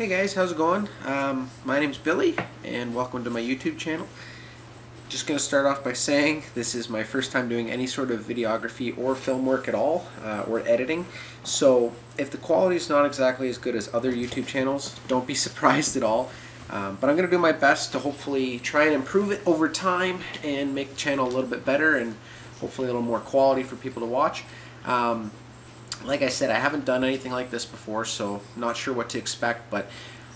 Hey guys, how's it going? My name's Billy and welcome to my YouTube channel. Just going to start off by saying this is my first time doing any sort of videography or film work at all, or editing. So if the quality is not exactly as good as other YouTube channels, don't be surprised at all. But I'm going to do my best to hopefully try and improve it over time and make the channel a little bit better and hopefully a little more quality for people to watch. Like I said, I haven't done anything like this before, so not sure what to expect, but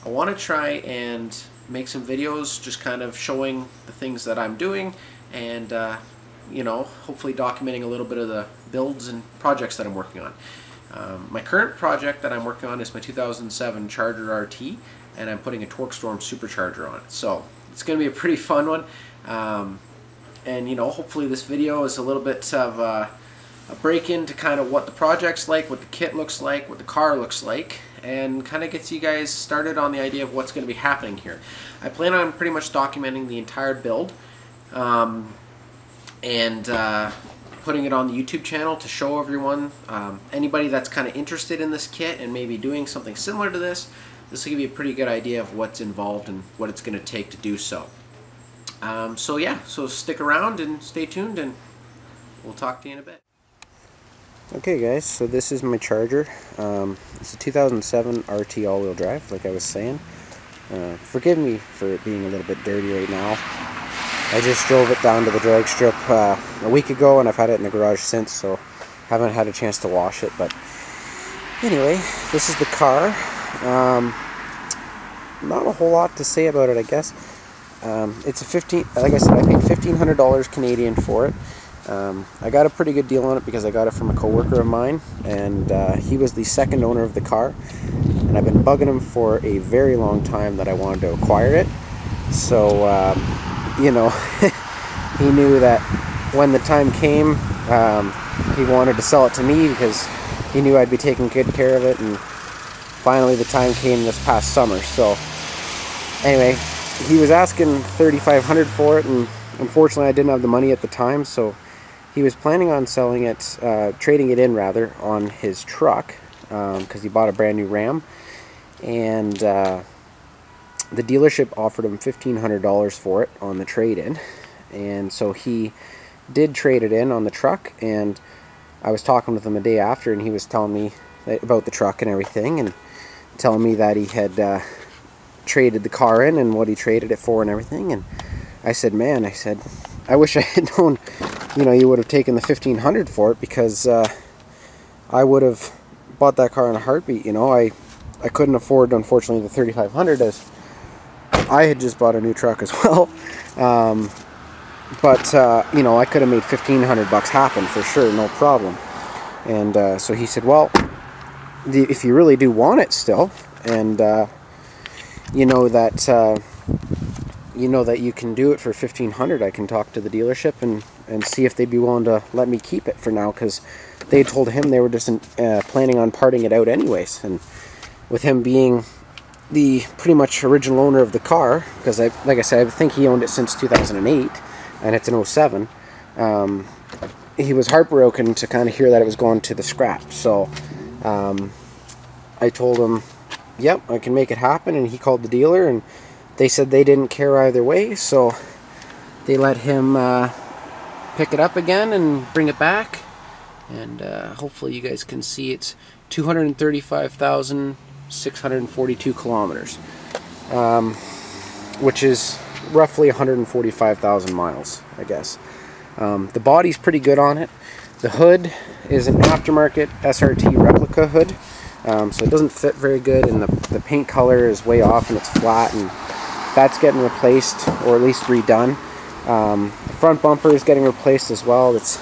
I want to try and make some videos just kind of showing the things that I'm doing and you know, hopefully documenting a little bit of the builds and projects that I'm working on. My current project that I'm working on is my 2007 Charger RT, and I'm putting a Torqstorm Supercharger on it, so it's going to be a pretty fun one. And you know, hopefully this video is a little bit of a break into kind of what the project's like, what the kit looks like, what the car looks like, and kind of gets you guys started on the idea of what's going to be happening here. I plan on pretty much documenting the entire build and putting it on the YouTube channel to show everyone, anybody that's kind of interested in this kit and maybe doing something similar to this. This will give you a pretty good idea of what's involved and what it's going to take to do so. So yeah, so stick around and stay tuned, and we'll talk to you in a bit. Okay guys, so this is my Charger. It's a 2007 RT all-wheel drive, like I was saying. Forgive me for it being a little bit dirty right now. I just drove it down to the drag strip a week ago, and I've had it in the garage since, so haven't had a chance to wash it. But anyway, this is the car. Not a whole lot to say about it, I guess. It's a like I said, I paid $1,500 Canadian for it. I got a pretty good deal on it because I got it from a coworker of mine, and he was the second owner of the car, and I've been bugging him for a very long time that I wanted to acquire it. So you know, he knew that when the time came, he wanted to sell it to me because he knew I'd be taking good care of it, and finally the time came this past summer. So anyway, he was asking $3,500 for it, and unfortunately I didn't have the money at the time, so he was planning on selling it, trading it in rather, on his truck, because he bought a brand new Ram, and the dealership offered him $1,500 for it on the trade-in, and so he did trade it in on the truck. And I was talking with him a day after, and he was telling me about the truck and everything, and telling me that he had traded the car in and what he traded it for and everything. And I said, man, I said, I wish I had known, you know, you would have taken the $1,500 for it, because I would have bought that car in a heartbeat. You know, I couldn't afford, unfortunately, the $3,500, as I had just bought a new truck as well. But you know, I could have made $1,500 happen for sure, no problem. And so he said, well, if you really do want it still, and you know that you can do it for $1,500, I can talk to the dealership and see if they'd be willing to let me keep it for now, because they told him they were just planning on parting it out anyways. And with him being the pretty much original owner of the car, because like I said, I think he owned it since 2008, and it's an 07, he was heartbroken to kind of hear that it was going to the scrap. So I told him, yep, I can make it happen, and he called the dealer, and they said they didn't care either way, so they let him pick it up again and bring it back. And hopefully you guys can see it's 235,642 kilometers, which is roughly 145,000 miles, I guess. The body's pretty good on it. The hood is an aftermarket SRT replica hood, so it doesn't fit very good, and the paint color is way off and it's flat, and that's getting replaced, or at least redone. The front bumper is getting replaced as well. It's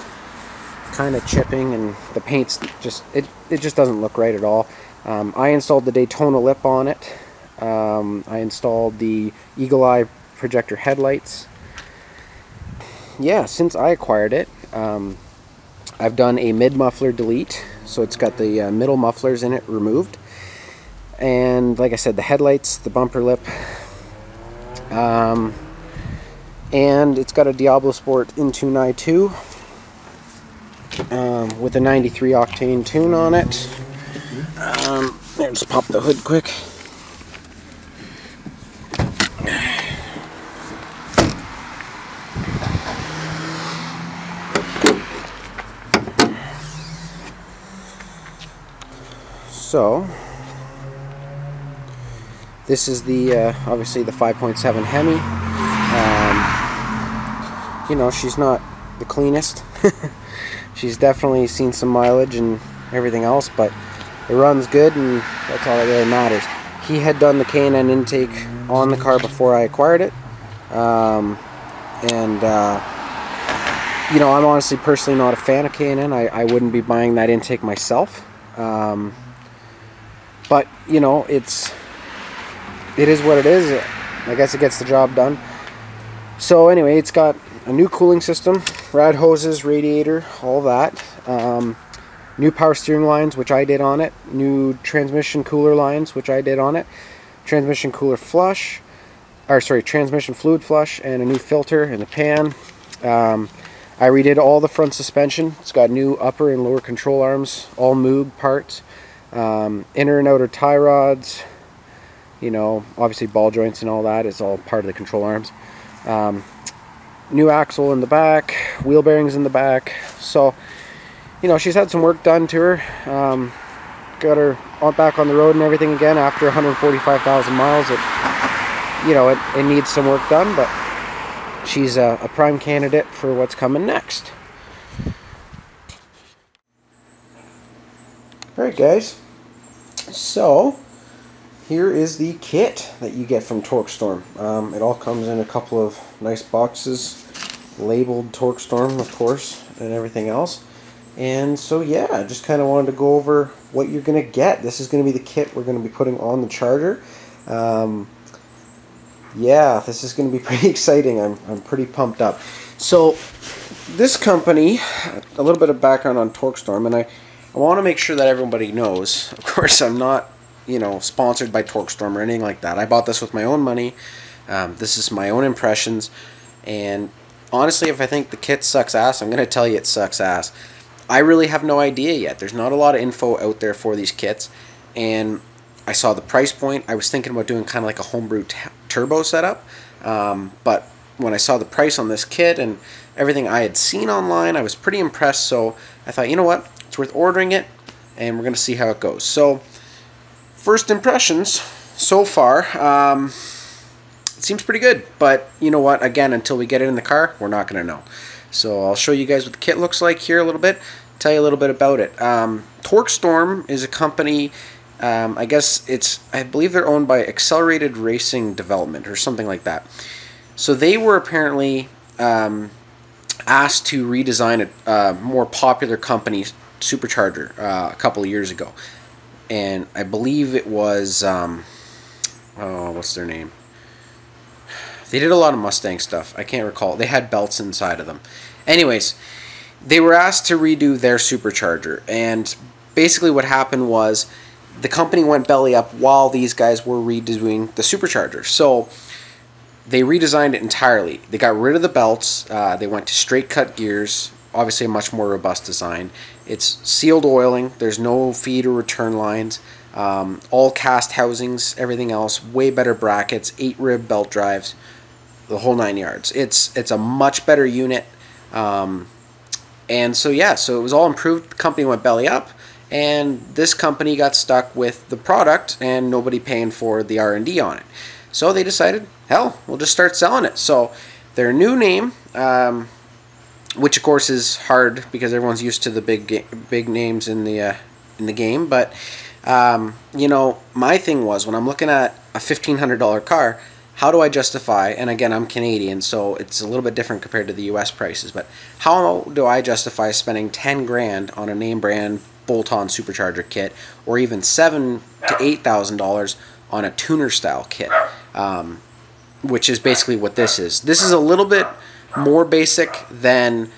kind of chipping, and the paint's just, it just doesn't look right at all. I installed the Daytona lip on it I installed the Eagle Eye projector headlights. Yeah, since I acquired it, I've done a mid-muffler delete, so it's got the middle mufflers in it removed. And like I said, the headlights, the bumper lip, and it's got a Diablo Sport Intune i2 with a 93 octane tune on it. There, just pop the hood quick. So this is the obviously the 5.7 Hemi. You know, she's not the cleanest. She's definitely seen some mileage and everything else, but it runs good, and that's all that really matters. He had done the K&N intake on the car before I acquired it, you know, I'm honestly personally not a fan of K&N. I wouldn't be buying that intake myself, but you know, it is what it is. I guess it gets the job done. So anyway, it's got a new cooling system, rad hoses, radiator, all that. New power steering lines, which I did on it. New transmission cooler lines, which I did on it. Transmission cooler flush, or sorry, transmission fluid flush, and a new filter in the pan. I redid all the front suspension. It's got new upper and lower control arms, all Moog parts. Inner and outer tie rods, you know, obviously ball joints and all that is all part of the control arms. New axle in the back, wheel bearings in the back. So, you know, she's had some work done to her. Got her back on the road and everything again after 145,000 miles. You know, it needs some work done, but she's a prime candidate for what's coming next. Alright guys, so here is the kit that you get from Torqstorm. It all comes in a couple of nice boxes, labeled Torqstorm of course, and everything else. And so yeah, I just kind of wanted to go over what you're going to get. This is going to be the kit we're going to be putting on the Charger. Yeah, this is going to be pretty exciting. I'm pretty pumped up. So this company, a little bit of background on Torqstorm, and I want to make sure that everybody knows, of course I'm not, you know, sponsored by Torqstorm or anything like that. I bought this with my own money. This is my own impressions, and honestly, if I think the kit sucks ass, I'm going to tell you it sucks ass. I really have no idea yet. There's not a lot of info out there for these kits, and I saw the price point. I was thinking about doing kind of like a homebrew turbo setup, but when I saw the price on this kit and everything I had seen online, I was pretty impressed, so I thought, you know what, it's worth ordering it, and we're going to see how it goes. So, first impressions so far, it seems pretty good, but you know what, again, until we get it in the car, we're not going to know. So I'll show you guys what the kit looks like here a little bit, tell you a little bit about it. Torqstorm is a company, I believe they're owned by Accelerated Racing Development or something like that. So they were apparently asked to redesign a more popular company, Supercharger, a couple of years ago. And I believe it was, what's their name? They did a lot of Mustang stuff. I can't recall. They had belts inside of them. Anyways, they were asked to redo their Supercharger. And basically what happened was the company went belly up while these guys were redoing the Supercharger. So they redesigned it entirely. They got rid of the belts. They went to straight cut gears. Obviously a much more robust design. It's sealed oiling. There's no feed or return lines. All cast housings, everything else. Way better brackets. 8-rib belt drives. The whole 9 yards. It's a much better unit. And so yeah, so it was all improved. The company went belly up, and this company got stuck with the product and nobody paying for the R&D on it. So they decided, hell, we'll just start selling it. So their new name, which of course is hard because everyone's used to the big names in the game, but you know, my thing was when I'm looking at a $1,500 car, how do I justify, and again, I'm Canadian, so it's a little bit different compared to the US prices, but how do I justify spending 10 grand on a name brand bolt-on supercharger kit, or even $7,000 to $8,000 on a tuner style kit, which is basically what this is. This is a little bit more basic than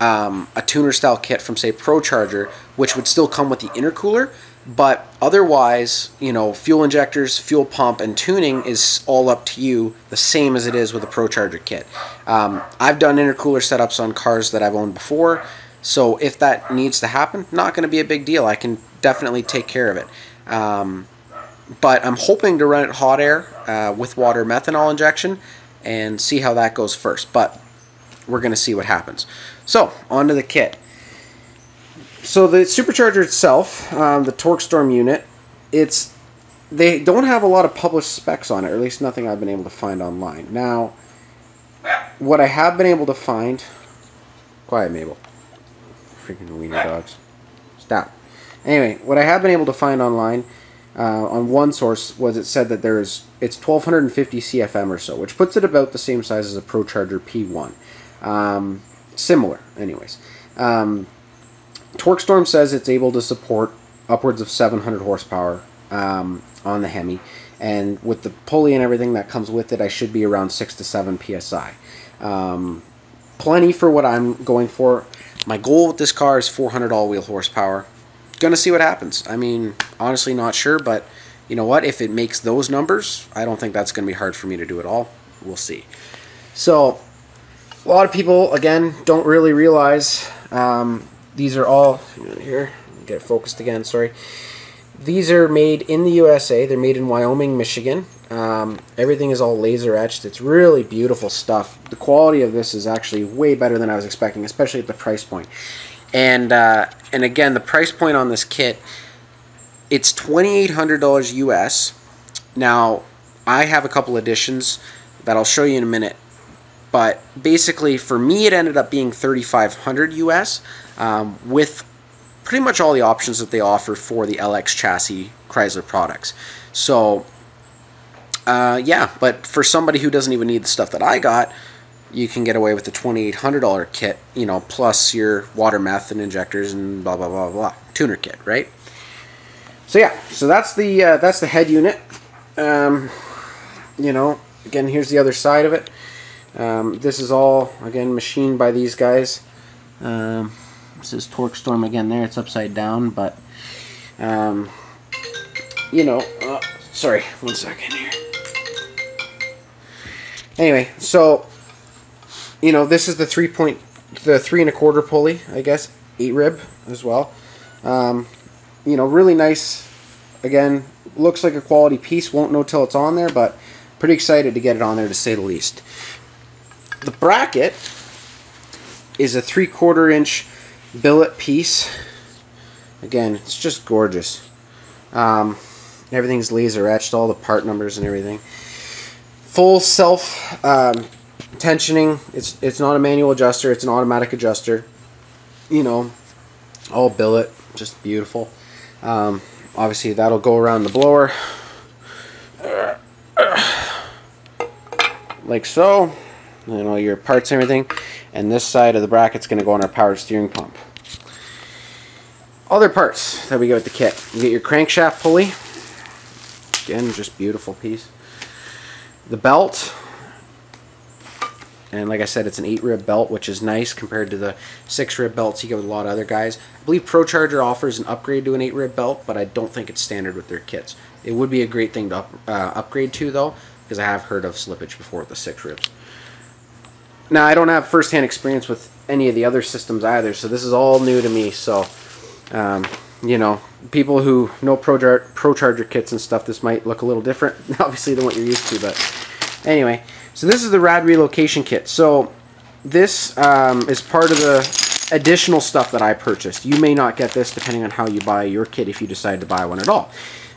a tuner style kit from, say, Procharger, which would still come with the intercooler, but otherwise, you know, fuel injectors, fuel pump, and tuning is all up to you, the same as it is with a Procharger kit. I've done intercooler setups on cars that I've owned before, so if that needs to happen, not going to be a big deal. I can definitely take care of it. But I'm hoping to run it hot air with water methanol injection and see how that goes first. But we're going to see what happens. So, on to the kit. So the Supercharger itself, the Torqstorm unit, they don't have a lot of published specs on it, or at least nothing I've been able to find online. Now, what I have been able to find... Quiet, Mabel. Freaking wiener dogs. Stop. Anyway, what I have been able to find online on one source was it said that it's 1250 CFM or so, which puts it about the same size as a Procharger P1. Similar, anyways. Torqstorm says it's able to support upwards of 700 horsepower on the Hemi, and with the pulley and everything that comes with it, I should be around 6 to 7 PSI. Plenty for what I'm going for. My goal with this car is 400 all-wheel horsepower. Gonna see what happens. I mean, honestly not sure, but you know what? If it makes those numbers, I don't think that's gonna be hard for me to do at all. We'll see. So, a lot of people, again, don't really realize these are all, here, get it focused again, sorry. These are made in the USA. They're made in Wyoming, Michigan. Everything is all laser etched. It's really beautiful stuff. The quality of this is actually way better than I was expecting, especially at the price point. And again, the price point on this kit, it's $2,800 US. Now, I have a couple editions that I'll show you in a minute. But basically, for me, it ended up being $3,500 US with pretty much all the options that they offer for the LX chassis Chrysler products. So, yeah, but for somebody who doesn't even need the stuff that I got, you can get away with the $2,800 kit, you know, plus your water meth and injectors and blah, blah, blah, blah. Tuner kit, right? So, yeah, so that's the head unit. You know, again, here's the other side of it. This is all, again, machined by these guys. This is Torqstorm again there. It's upside down, but, you know, sorry, one second here. Anyway, so, you know, this is the 3 1/4 pulley, I guess, 8 rib as well. You know, really nice. Again, looks like a quality piece. Won't know till it's on there, but pretty excited to get it on there, to say the least. The bracket is a 3/4 inch billet piece. Again, it's just gorgeous. Everything's laser etched, all the part numbers and everything. Full self tensioning. It's not a manual adjuster, it's an automatic adjuster. You know, all billet, just beautiful. Obviously that'll go around the blower like so. You know, your parts and everything. And this side of the bracket's going to go on our powered steering pump. Other parts that we get with the kit. You get your crankshaft pulley. Again, just beautiful piece. The belt. And like I said, it's an 8 rib belt, which is nice compared to the 6 rib belts you get with a lot of other guys. I believe Procharger offers an upgrade to an 8 rib belt, but I don't think it's standard with their kits. It would be a great thing to upgrade to, though, because I have heard of slippage before with the 6 ribs. Now, I don't have first-hand experience with any of the other systems either, so this is all new to me. So, you know, people who know Procharger kits and stuff, this might look a little different, obviously, than what you're used to. But anyway, so this is the rad relocation kit. So this is part of the additional stuff that I purchased. You may not get this depending on how you buy your kit, if you decide to buy one at all.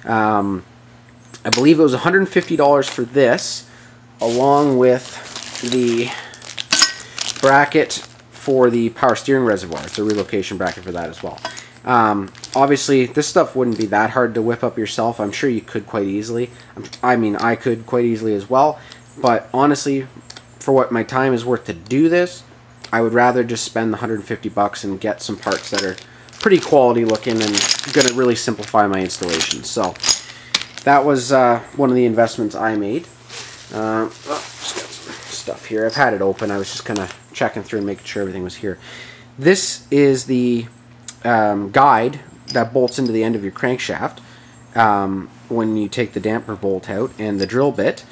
I believe it was $150 for this, along with the bracket for the power steering reservoir. It's a relocation bracket for that as well. Obviously, this stuff wouldn't be that hard to whip up yourself. I'm sure you could quite easily. I mean, I could quite easily as well. But honestly, for what my time is worth to do this, I would rather just spend the $150 and get some parts that are pretty quality looking and going to really simplify my installation. So that was one of the investments I made. Just got some stuff here. I've had it open. I was just kind of checking through and making sure everything was here. This is the guide that bolts into the end of your crankshaft when you take the damper bolt out, and the drill bit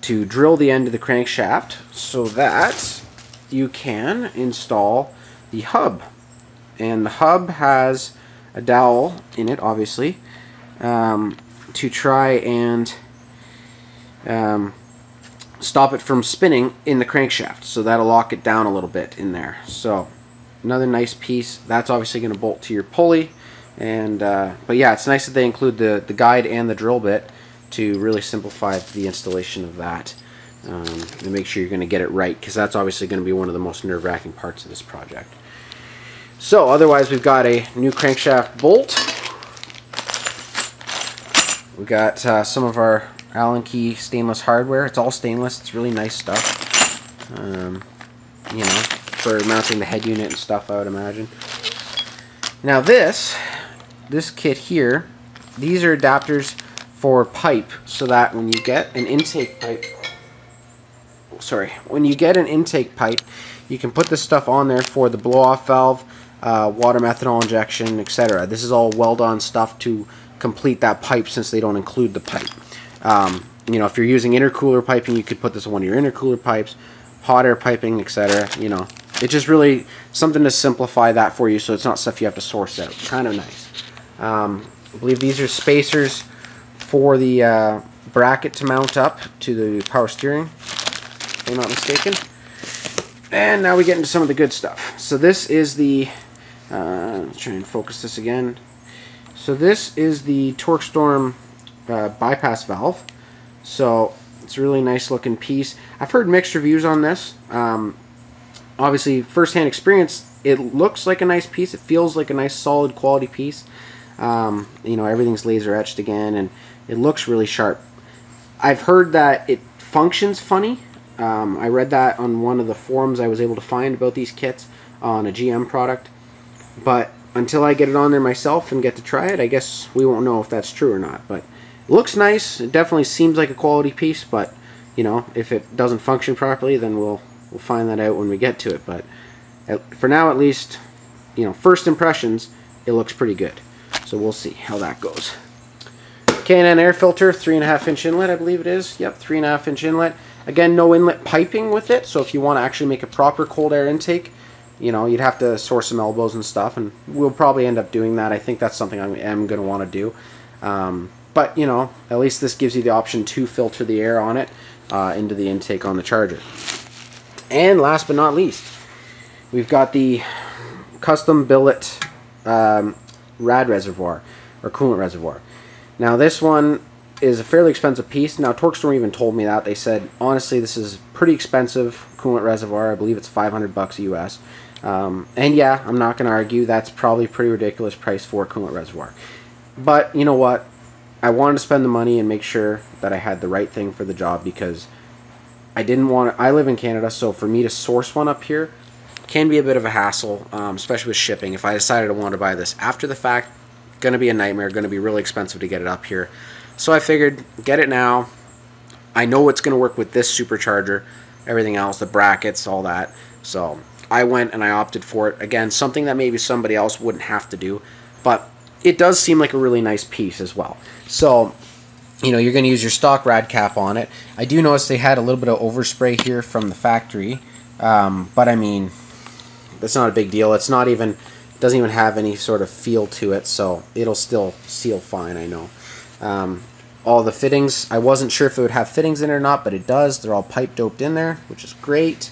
to drill the end of the crankshaft so that you can install the hub. And the hub has a dowel in it, obviously, to try and stop it from spinning in the crankshaft. So that'll lock it down a little bit in there. So another nice piece. That's obviously going to bolt to your pulley. And but yeah, it's nice that they include the guide and the drill bit to really simplify the installation of that, and make sure you're going to get it right, because that's obviously going to be one of the most nerve-wracking parts of this project. So otherwise, we've got a new crankshaft bolt. We got some of our Allen key stainless hardware. It's all stainless. It's really nice stuff. You know, for mounting the head unit and stuff, I would imagine. Now this kit here, these are adapters for pipe, so that when you get an intake pipe, you can put this stuff on there for the blow-off valve, water methanol injection, etc. This is all weld-on stuff to complete that pipe, since they don't include the pipe. You know, if you're using intercooler piping, you could put this on one of your intercooler pipes, hot air piping, etc. You know, it's just really something to simplify that for you, so it's not stuff you have to source out. Kind of nice. I believe these are spacers for the bracket to mount up to the power steering, if I'm not mistaken. And now we get into some of the good stuff. So this is the, let's try and focus this again. So this is the Torqstorm bypass valve. So it's a really nice looking piece. I've heard mixed reviews on this. Obviously, first-hand experience, it looks like a nice piece. It feels like a nice solid quality piece. You know, everything's laser etched again, and it looks really sharp. I've heard that it functions funny. I read that on one of the forums I was able to find about these kits on a GM product. But until I get it on there myself and get to try it, I guess we won't know if that's true or not. But it looks nice. It definitely seems like a quality piece, but you know, if it doesn't function properly, then we'll find that out when we get to it. But for now, at least, you know, first impressions, it looks pretty good. So we'll see how that goes. K&N air filter, 3.5-inch inlet, I believe it is. Yep, 3.5-inch inlet. Again, no inlet piping with it, so if you want to actually make a proper cold air intake, you know, you'd have to source some elbows and stuff, and we'll probably end up doing that. I think that's something I am going to want to do. But, you know, at least this gives you the option to filter the air on it into the intake on the charger. And last but not least, we've got the custom billet rad reservoir, or coolant reservoir. Now this one is a fairly expensive piece. Now Torqstorm even told me that. They said, honestly, this is pretty expensive coolant reservoir. I believe it's $500 US. And yeah, I'm not going to argue, that's probably a pretty ridiculous price for a coolant reservoir. But you know what? I wanted to spend the money and make sure that I had the right thing for the job, because I didn't want to, I live in Canada, so for me to source one up here can be a bit of a hassle, especially with shipping. If I decided I wanted to buy this after the fact, going to be a nightmare, going to be really expensive to get it up here. So I figured, get it now. I know it's going to work with this supercharger, everything else, the brackets, all that. So I went and I opted for it. Again, something that maybe somebody else wouldn't have to do, but it does seem like a really nice piece as well. So, you know, you're going to use your stock rad cap on it. I do notice they had a little bit of overspray here from the factory, but I mean, that's not a big deal. It's not even, it doesn't even have any sort of feel to it, so it'll still seal fine, I know. All the fittings, I wasn't sure if it would have fittings in it or not, but it does. They're all pipe doped in there, which is great.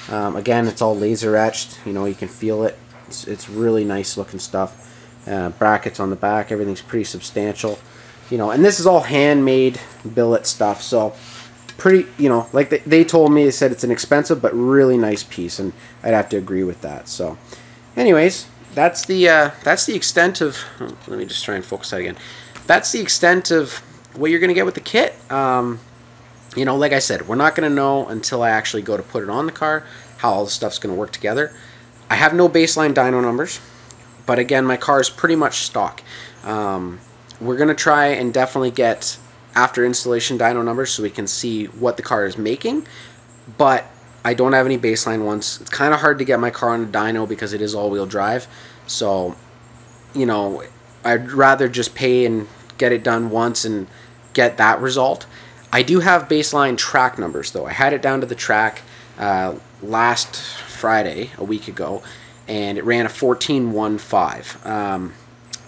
Again, it's all laser etched. You know, you can feel it. It's really nice looking stuff. Brackets on the back, everything's pretty substantial. You know, and this is all handmade billet stuff, so pretty, you know, like they told me, they said it's an expensive but really nice piece, and I'd have to agree with that. So anyways, that's the extent of, let me just try and focus that again. That's the extent of what you're going to get with the kit. You know, like I said, we're not going to know until I actually go to put it on the car how all the stuff's going to work together. I have no baseline dyno numbers, but again, my car is pretty much stock. We're going to try and definitely get after installation dyno numbers so we can see what the car is making, but I don't have any baseline ones. It's kind of hard to get my car on a dyno because it is all-wheel drive, so you know, I'd rather just pay and get it done once and get that result. I do have baseline track numbers though. I had it down to the track last Friday, a week ago, and it ran a 14.15.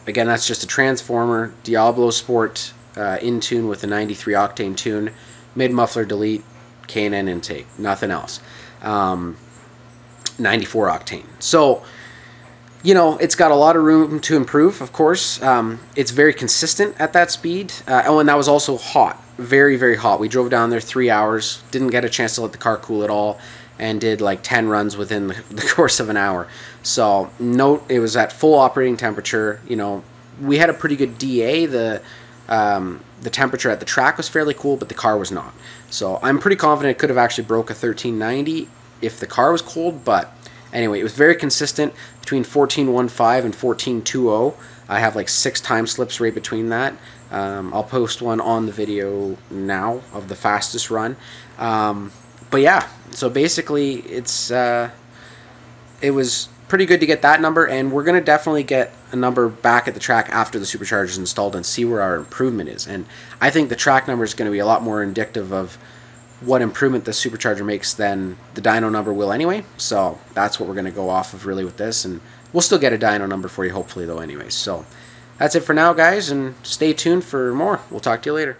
Again, that's just a transformer, Diablo Sport in tune with a 93 octane tune, mid muffler delete, K&N intake, nothing else. 94 octane. So, you know, it's got a lot of room to improve, of course. It's very consistent at that speed. Oh, and that was also hot. Very, very hot. We drove down there 3 hours, didn't get a chance to let the car cool at all, and did like 10 runs within the course of an hour. So, note, it was at full operating temperature. You know, we had a pretty good DA. The temperature at the track was fairly cool, but the car was not. So, I'm pretty confident it could have actually broke a 1390 if the car was cold, but anyway, it was very consistent between 14.15 and 14.20. I have like 6 time slips right between that. I'll post one on the video now of the fastest run. But yeah, so basically it was pretty good to get that number, and we're going to definitely get a number back at the track after the supercharger is installed and see where our improvement is. And I think the track number is going to be a lot more indicative of what improvement the supercharger makes than the dyno number will anyway. So that's what we're going to go off of really with this, and we'll still get a dyno number for you hopefully though anyways. So that's it for now, guys, and stay tuned for more. We'll talk to you later.